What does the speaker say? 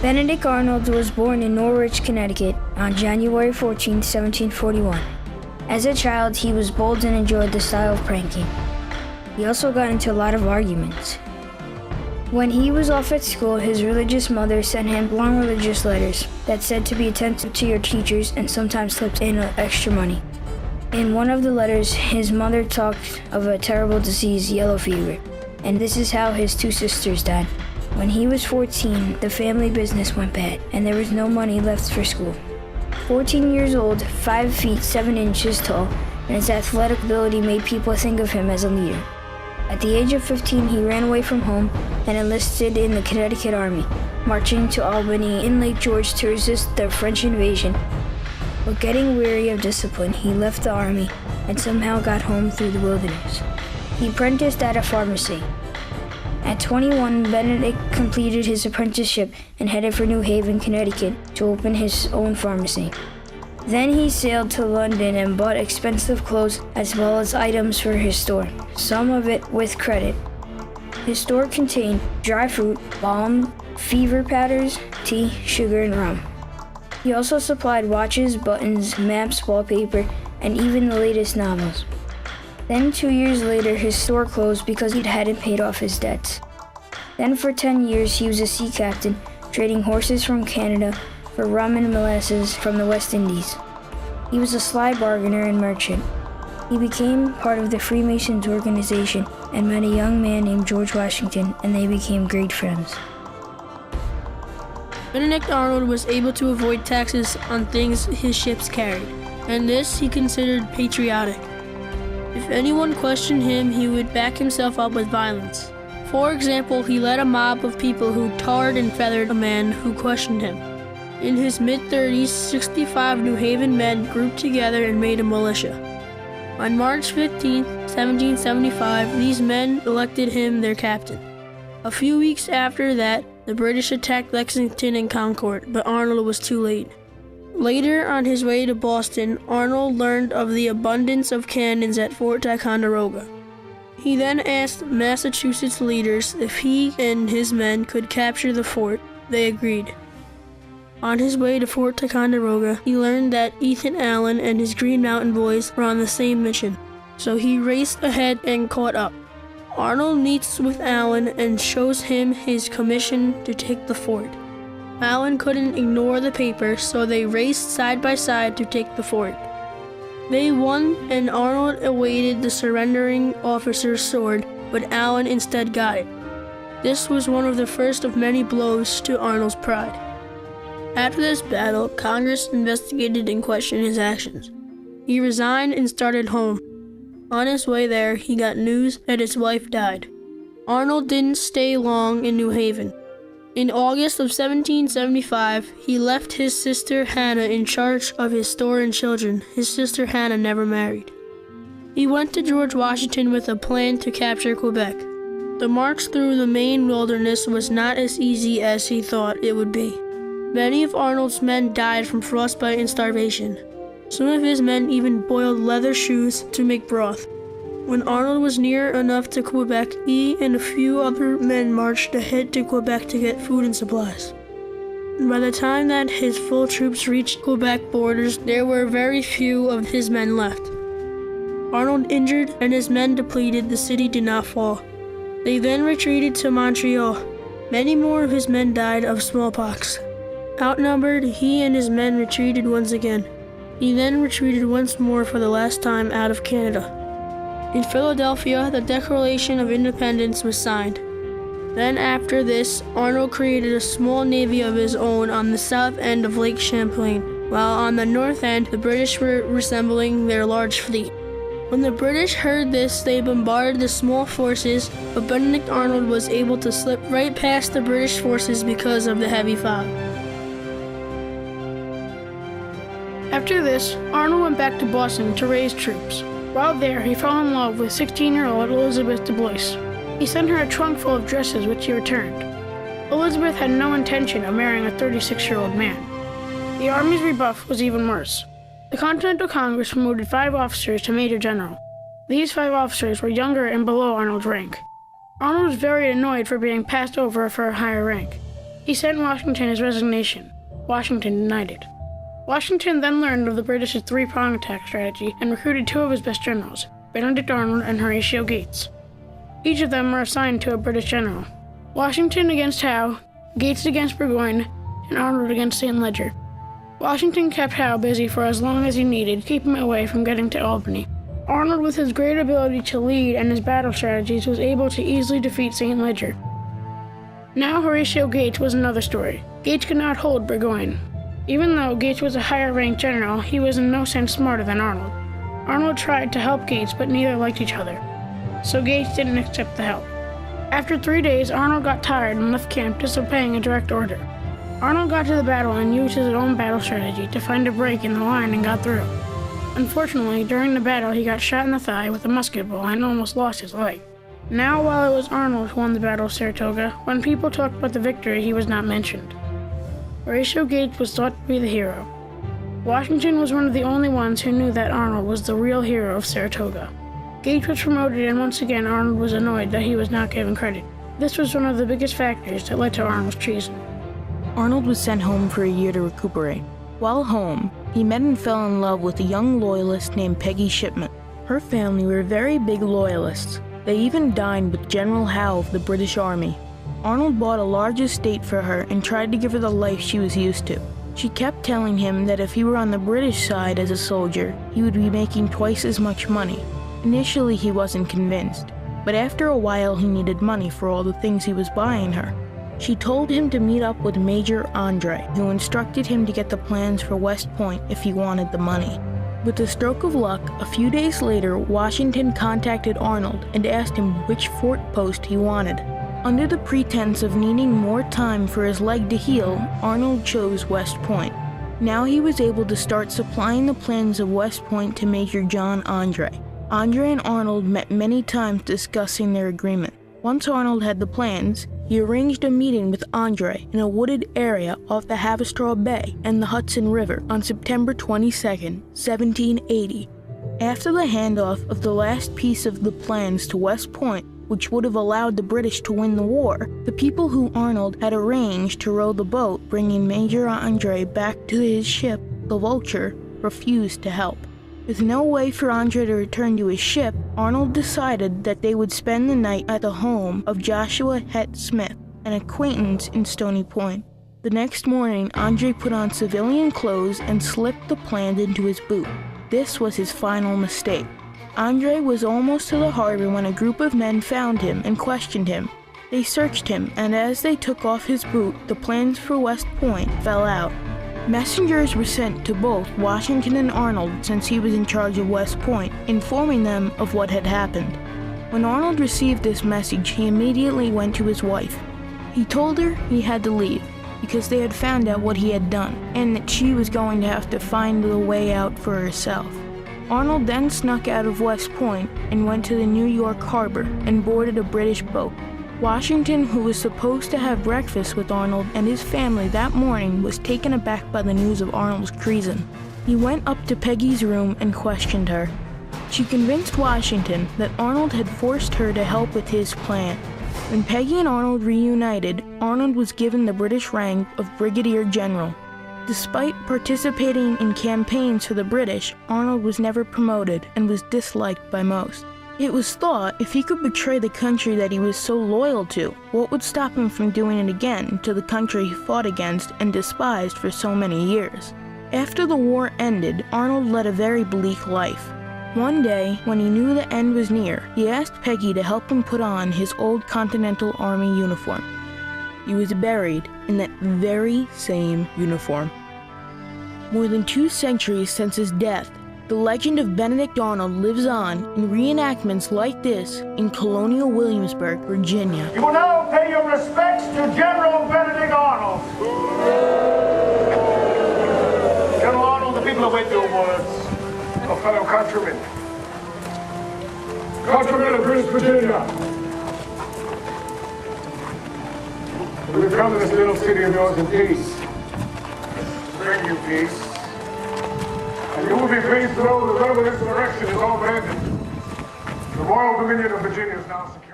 Benedict Arnold was born in Norwich, Connecticut on January 14, 1741. As a child, he was bold and enjoyed the style of pranking. He also got into a lot of arguments. When he was off at school, his religious mother sent him long religious letters that said to be attentive to your teachers and sometimes slipped in extra money. In one of the letters, his mother talked of a terrible disease, yellow fever, and this is how his two sisters died. When he was 14, the family business went bad, and there was no money left for school. 14 years old, 5 feet 7 inches tall, and his athletic ability made people think of him as a leader. At the age of 15, he ran away from home and enlisted in the Connecticut Army, marching to Albany in Lake George to resist the French invasion. But getting weary of discipline, he left the army and somehow got home through the wilderness. He apprenticed at a pharmacy. At 21, Benedict completed his apprenticeship and headed for New Haven, Connecticut to open his own pharmacy. Then he sailed to London and bought expensive clothes as well as items for his store, some of it with credit. His store contained dry fruit, balm, fever powders, tea, sugar, and rum. He also supplied watches, buttons, maps, wallpaper, and even the latest novels. Then 2 years later, his store closed because he hadn't paid off his debts. Then for 10 years, he was a sea captain, trading horses from Canada for rum and molasses from the West Indies. He was a sly bargainer and merchant. He became part of the Freemasons organization and met a young man named George Washington, and they became great friends. Benedict Arnold was able to avoid taxes on things his ships carried, and this he considered patriotic. If anyone questioned him, he would back himself up with violence. For example, he led a mob of people who tarred and feathered a man who questioned him. In his mid-30s, 65 New Haven men grouped together and made a militia. On March 15, 1775, these men elected him their captain. A few weeks after that, the British attacked Lexington and Concord, but Arnold was too late. Later, on his way to Boston, Arnold learned of the abundance of cannons at Fort Ticonderoga. He then asked Massachusetts leaders if he and his men could capture the fort. They agreed. On his way to Fort Ticonderoga, he learned that Ethan Allen and his Green Mountain Boys were on the same mission, so he raced ahead and caught up. Arnold meets with Allen and shows him his commission to take the fort. Allen couldn't ignore the paper, so they raced side by side to take the fort. They won, and Arnold awaited the surrendering officer's sword, but Allen instead got it. This was one of the first of many blows to Arnold's pride. After this battle, Congress investigated and questioned his actions. He resigned and started home. On his way there, he got news that his wife died. Arnold didn't stay long in New Haven. In August of 1775, he left his sister Hannah in charge of his store and children. His sister Hannah never married. He went to George Washington with a plan to capture Quebec. The march through the Maine wilderness was not as easy as he thought it would be. Many of Arnold's men died from frostbite and starvation. Some of his men even boiled leather shoes to make broth. When Arnold was near enough to Quebec, he and a few other men marched ahead to Quebec to get food and supplies. By the time that his full troops reached Quebec borders, there were very few of his men left. Arnold injured and his men depleted, the city did not fall. They then retreated to Montreal. Many more of his men died of smallpox. Outnumbered, he and his men retreated once again. He then retreated once more for the last time out of Canada. In Philadelphia, the Declaration of Independence was signed. Then after this, Arnold created a small navy of his own on the south end of Lake Champlain, while on the north end, the British were assembling their large fleet. When the British heard this, they bombarded the small forces, but Benedict Arnold was able to slip right past the British forces because of the heavy fog. After this, Arnold went back to Boston to raise troops. While there, he fell in love with 16-year-old Elizabeth Du Bois. He sent her a trunk full of dresses, which he returned. Elizabeth had no intention of marrying a 36-year-old man. The Army's rebuff was even worse. The Continental Congress promoted 5 officers to Major General. These 5 officers were younger and below Arnold's rank. Arnold was very annoyed for being passed over for a higher rank. He sent Washington his resignation. Washington denied it. Washington then learned of the British' three-pronged attack strategy and recruited two of his best generals, Benedict Arnold and Horatio Gates. Each of them were assigned to a British general. Washington against Howe, Gates against Burgoyne, and Arnold against St. Ledger. Washington kept Howe busy for as long as he needed, keeping him away from getting to Albany. Arnold, with his great ability to lead and his battle strategies, was able to easily defeat St. Ledger. Now Horatio Gates was another story. Gates could not hold Burgoyne. Even though Gates was a higher-ranked general, he was in no sense smarter than Arnold. Arnold tried to help Gates, but neither liked each other, so Gates didn't accept the help. After 3 days, Arnold got tired and left camp, disobeying a direct order. Arnold got to the battle and used his own battle strategy to find a break in the line and got through. Unfortunately, during the battle, he got shot in the thigh with a musket ball and almost lost his leg. Now, while it was Arnold who won the Battle of Saratoga, when people talked about the victory, he was not mentioned. Horatio Gates was thought to be the hero. Washington was one of the only ones who knew that Arnold was the real hero of Saratoga. Gates was promoted, and once again Arnold was annoyed that he was not given credit. This was one of the biggest factors that led to Arnold's treason. Arnold was sent home for a year to recuperate. While home, he met and fell in love with a young loyalist named Peggy Shipman. Her family were very big loyalists. They even dined with General Howe of the British Army. Arnold bought a large estate for her and tried to give her the life she was used to. She kept telling him that if he were on the British side as a soldier, he would be making twice as much money. Initially, he wasn't convinced, but after a while he needed money for all the things he was buying her. She told him to meet up with Major Andre, who instructed him to get the plans for West Point if he wanted the money. With a stroke of luck, a few days later, Washington contacted Arnold and asked him which fort post he wanted. Under the pretense of needing more time for his leg to heal, Arnold chose West Point. Now he was able to start supplying the plans of West Point to Major John Andre. Andre and Arnold met many times discussing their agreement. Once Arnold had the plans, he arranged a meeting with Andre in a wooded area off the Havistraw Bay and the Hudson River on September 22, 1780. After the handoff of the last piece of the plans to West Point, which would have allowed the British to win the war, the people who Arnold had arranged to row the boat bringing Major Andre back to his ship, the Vulture, refused to help. With no way for Andre to return to his ship, Arnold decided that they would spend the night at the home of Joshua Het Smith, an acquaintance in Stony Point. The next morning, Andre put on civilian clothes and slipped the plans into his boot. This was his final mistake. Andre was almost to the harbor when a group of men found him and questioned him. They searched him, and as they took off his boot, the plans for West Point fell out. Messengers were sent to both Washington and Arnold since he was in charge of West Point, informing them of what had happened. When Arnold received this message, he immediately went to his wife. He told her he had to leave because they had found out what he had done, and that she was going to have to find the way out for herself. Arnold then snuck out of West Point and went to the New York harbor and boarded a British boat. Washington, who was supposed to have breakfast with Arnold and his family that morning, was taken aback by the news of Arnold's treason. He went up to Peggy's room and questioned her. She convinced Washington that Arnold had forced her to help with his plan. When Peggy and Arnold reunited, Arnold was given the British rank of Brigadier General. Despite participating in campaigns for the British, Arnold was never promoted and was disliked by most. It was thought if he could betray the country that he was so loyal to, what would stop him from doing it again to the country he fought against and despised for so many years? After the war ended, Arnold led a very bleak life. One day, when he knew the end was near, he asked Peggy to help him put on his old Continental Army uniform. He was buried in that very same uniform. More than 2 centuries since his death, the legend of Benedict Arnold lives on in reenactments like this in colonial Williamsburg, Virginia. You will now pay your respects to General Benedict Arnold. General Arnold, the people await your words. Oh, fellow countrymen. Countrymen of British Virginia. We've come to this little city of yours in peace. Bring you peace. And you will be pleased to know the rebel insurrection is all but ended. The royal dominion of Virginia is now secure.